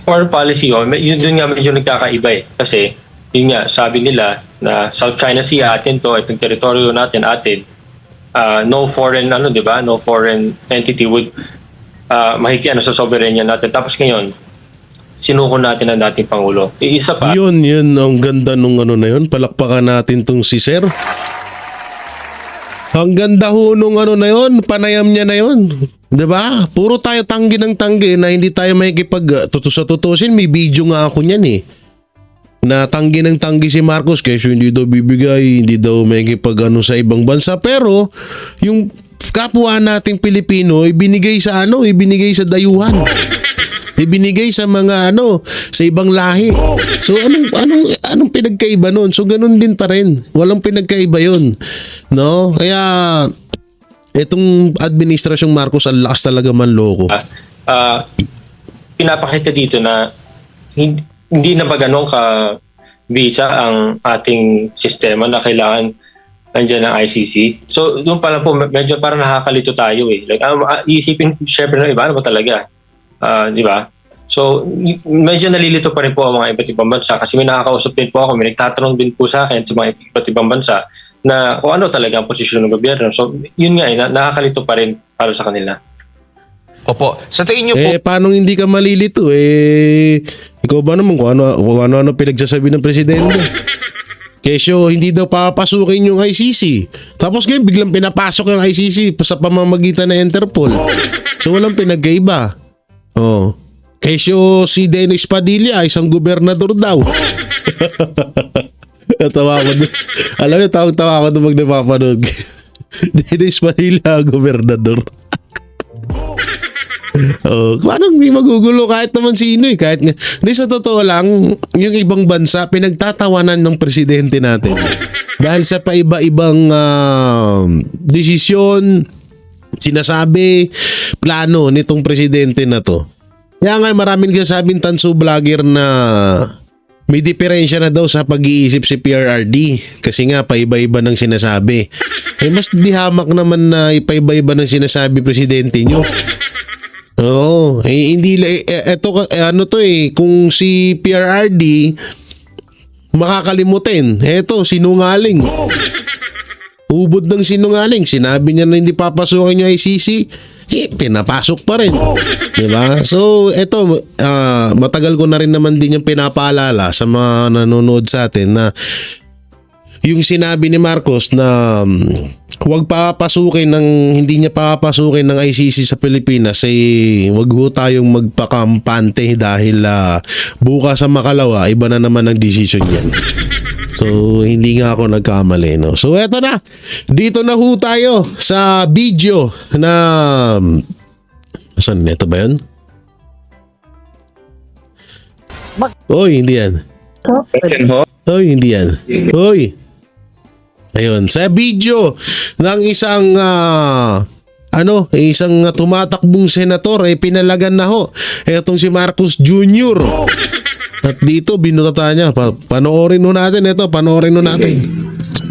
Foreign policy, yun dun nga medyo nagkakaiba eh. Kasi, yun nga, sabi nila na South China Sea atin to, itong teritoryo natin atin. No foreign di ba? No foreign entity would makikiano sa soberanya natin. Tapos ngayon, sinuko natin ang dating pangulo. Isa pa. Yun ang ganda nung na yun. Palakpakan natin tong si Sir. Ang ganda ho nung na yun, panayam niya na yun. 'Di ba? Puro tayo tanggi ng tanggi na hindi tayo makikipag tutusin. May video nga ako niyan eh. Na tanggi ng tanggi si Marcos kasi hindi daw bibigay, hindi daw makikipag sa ibang bansa, pero yung kapwa nating Pilipino ibinigay sa dayuhan. Ibinigay sa mga sa ibang lahi. So anong pinagkaiba noon? So ganun din pa rin. Walang pinagkaiba 'yon. No? Kaya itong administrasyong Marcos ang lakas talaga manloko. Pinapakita dito na hindi na ba ganun ka-visa ang ating sistema na kailangan nandiyan ng ICC. So, doon pala po, medyo parang nakakalito tayo eh. Like, iisipin, syempre na iba, ano ba talaga? Di ba? So, medyo nalilito pa rin po ang mga iba't ibang bansa kasi may nakakausap din po ako, may nagtatanong din po sa akin sa mga iba't ibang bansa na kung ano talaga ang posisyon ng gobyerno. So, yun nga eh, nakakalito pa rin para sa kanila. Opo. Sa tingin nyo po... paano hindi ka malilito? Ikaw ba naman kung ano pinagsasabi ng presidente? Kesyo, hindi daw papasukin yung ICC. Tapos ngayon, biglang pinapasok yung ICC sa pamamagitan ng Interpol. So, walang pinagkaiba. Kesyo, si Dennis Padilla, isang gobernador daw. Tawa ko doon. Alam mo, tawa ko doon pag napapanood. Dennis Padilla, gobernador. Parang hindi magugulo kahit naman sino eh. Sa totoo lang, yung ibang bansa pinagtatawanan ng presidente natin dahil sa paiba-ibang desisyon, sinasabi, plano nitong presidente na to. Kaya nga maraming kasabing tanso vlogger na may diferensya na daw sa pag-iisip si PRRD kasi nga paiba-iba ng sinasabi. Mas dihamak naman na ipaiba-iba ng sinasabi presidente nyo. Hindi kung si PRRD makakalimutin. Sinungaling. Ubod ng sinungaling. Sinabi niya na hindi papasukin yung ICC, pinapasok pa rin. Diba? So, matagal ko na rin naman din yung pinapaalala sa mga nanonood sa atin na yung sinabi ni Marcos na hindi niya papasukin ng ICC sa Pilipinas wag ho tayong magpakampante dahil bukas sa makalawa iba na naman ang decision niyan. So hindi nga ako nagkamali, no. So eto na. Dito na ho tayo sa video na saan ito ba 'yan? Hindi yan. Hoy, hindi yan. Hoy. Ayun, sa video ng isang isang tumatakbong senator pinalagan na ho. Etong si Marcos Jr. At dito binuta niya. Panoorin ho natin ito,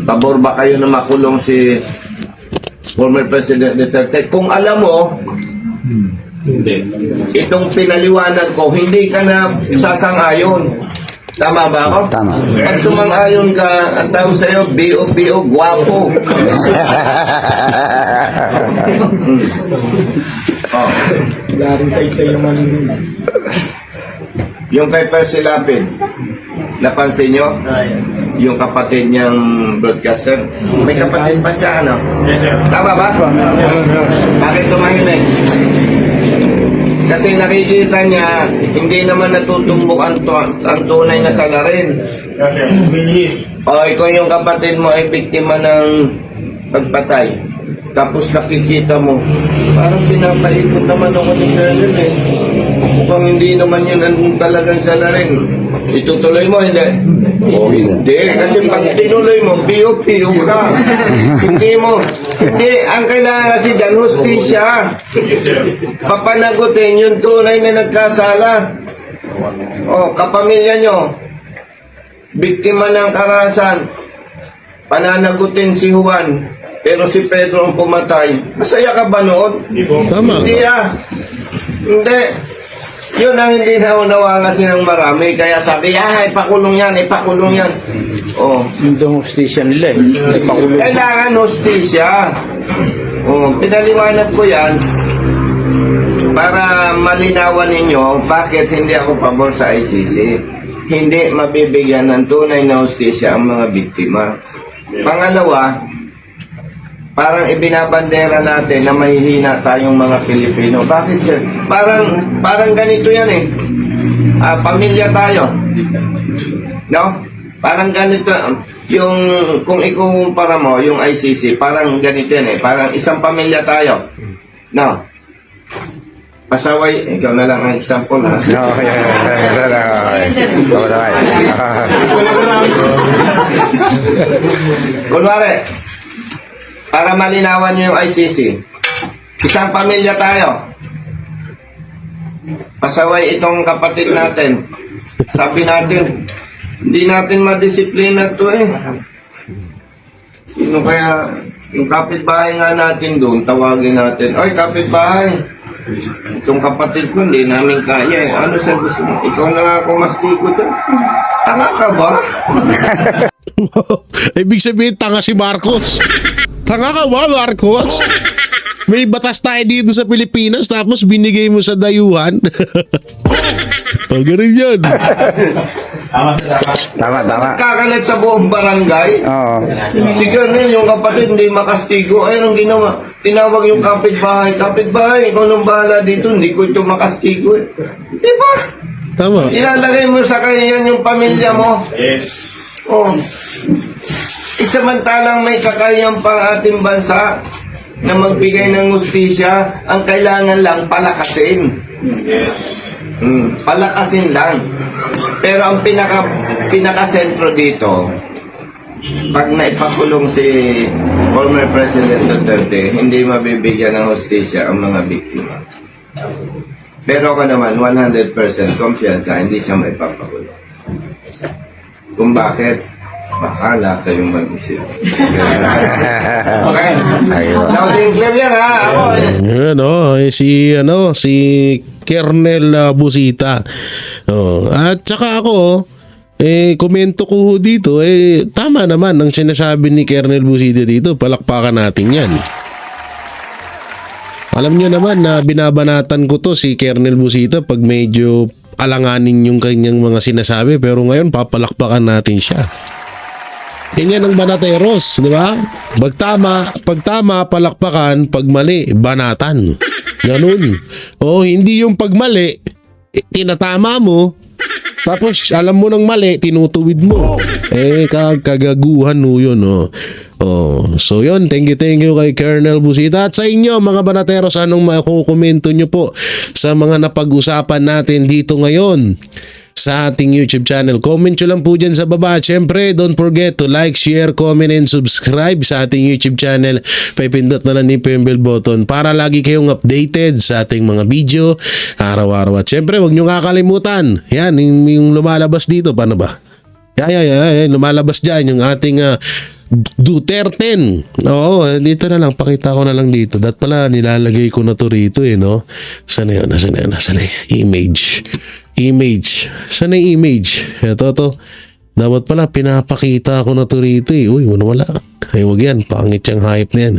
Pabor ba kayo na makulong si former President Duterte? Kung alam mo, itong pinaliwanag ko, hindi ka na sasang-ayon. Tama ba ako? Tama. Pag sumang-ayon ka, ang tawag sa'yo, B.O.B.O. Guwapo. Yung kay Percy Lapid, napansin nyo? Yung kapatid niyang broadcaster. May kapatid pa siya, ano? Tama ba? Bakit tumahimik? Kasi nakikita niya, hindi naman natutumbok ang tunay na salarin. O ikaw yung kapatid mo ay biktima ng pagpatay. Tapos nakikita mo, parang pinapaikot naman ako ni Colonel eh. Mukhang hindi naman yun ang talagang salarin. Itutuloy mo, hindi? Hindi, kasi pag tinuloy mo, piyo-piyo ka. Hindi mo. Hindi, ang kailangan kasi dyan, hustisya. Papanagutin yung tunay na nagkasala. O, kapamilya nyo, biktima ng karahasan, pananagutin si Juan, pero si Pedro ang pumatay. Masaya ka ba noon? Tama. Hindi Hindi. Yun ang hindi naunawa kasi ng marami. Kaya sabi, ipakulong yan. Oh. Yung hustisya nila Kailangan hustisya. Oh, pinaliwanag ko yan para malinawan ninyo bakit hindi ako pabor sa ICC. Hindi mabibigyan ng tunay na hustisya ang mga biktima. Pangalawa, parang ibinabandera natin na mahihina tayong mga Pilipino. Bakit, sir? Parang ganito yan eh. Pamilya tayo. No? Parang ganito. Yung, kung ikukumpara mo, yung ICC, parang ganito yan eh. Parang isang pamilya tayo. No? Pasaway, ikaw na lang ang example, ha? Kunwari, para malinawan nyo yung ICC, isang pamilya tayo. Pasaway itong kapatid natin. Sabi natin, hindi natin madisiplina to eh. Sino kaya, yung kapitbahay nga natin doon, tawagin natin, oy kapitbahay, itong kapatid ko, hindi namin kaya eh. Ano sa gusto mo? Ikaw na nga ako mastigo doon. Tanga ka ba? Ibig sabihin, tanga si Marcos. Tanga ka ba, Marcos? May batas tayo dito sa Pilipinas tapos binigay mo sa dayuhan. Ganun yan. Tama. Kakalat sa buong barangay. Si Colonel, yung kapatid, hindi makastigo. Ay, anong ginawa? Tinawag yung kapitbahay. Kapitbahay, ikaw nang bahala dito. Hindi ko ito makastigo eh. Di ba? Tama. Ilalagay mo sa kanya yung pamilya mo. Yes. Oh. Isamantalang may kakayang pang ating bansa na magbigay ng hustisya, ang kailangan lang palakasin. Yes. Palakasin lang. Pero ang pinaka-sentro dito, pag naipakulong si former President Duterte, hindi mabibigyan ng hustisya ang mga biktima. Pero ako naman, 100% kumpiyansa, hindi siya maipapakulong. Kung bakit? Bahala kayong mag-isip. Okay? Now, clear yan ha. Ako, si Kernel Busita. At saka ako, komento ko dito, tama naman ang sinasabi ni Kernel Busita dito. Palakpakan natin yan. Alam nyo naman na binabanatan ko to si Kernel Busita pag medyo alanganin yung kanyang mga sinasabi, pero ngayon papalakpakan natin siya. Ganyan ang banateros, di ba? Pag tama, palakpakan, pag mali, banatan. Ganun. Hindi yung pag mali, tinatama mo, tapos alam mo ng mali, tinutuwid mo. Kagaguhan mo yun. So yun, thank you kay Colonel Busita. At sa inyo mga banateros, anong makukomento nyo po sa mga napag-usapan natin dito ngayon sa ating YouTube channel. Comment nyo lang po dyan sa baba. At syempre, don't forget to like, share, comment, and subscribe sa ating YouTube channel. Paipindot na lang din po yung bell button para lagi kayong updated sa ating mga video araw-araw. At syempre, huwag nyo kakalimutan. Yan, yung lumalabas dito. Paano ba? Yan, lumalabas dyan yung ating Duterte. Oo, dito na lang. Pakita ko na lang dito. Dat pala, nilalagay ko na to rito no? Sana yun? Nasaan na yun? Image. Sana yung image? Ito. Dapat pala, pinapakita ko na to rito Uy, wala. Ay, wag yan. Pangit yung hype na yan.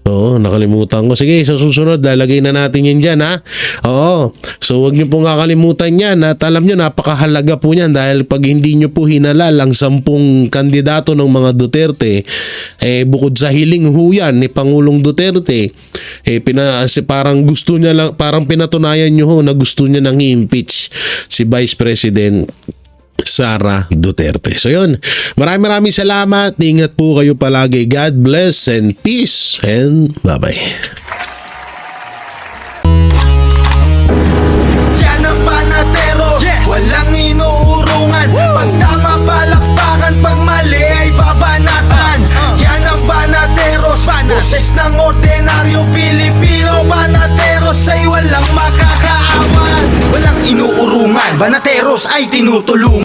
Oo, nakalimutan ko. Sige, sa susunod, lalagay na natin yan dyan, ha? Oo. So, wag nyo pong kakalimutan yan. At alam nyo, napakahalaga po yan dahil pag hindi nyo po hinalal ang 10 kandidato ng mga Duterte, bukod sa hiling huyan ni Pangulong Duterte, parang gusto niya lang, parang pinatunayan nyo na gusto niya nang i-impeach si Vice President Sara Duterte. So yun, maraming salamat. Ingat po kayo palagi. God bless and peace and bye-bye. Yan ang Banatero, walang inuurungan. Pag tama palakpakan, pag mali ay babanatan. Yan ang Banateros, boses ng ordinaryong Pilipino. Banateros ay walang makakaawan. Walang inuurungan, Banateros ay tinutulungan.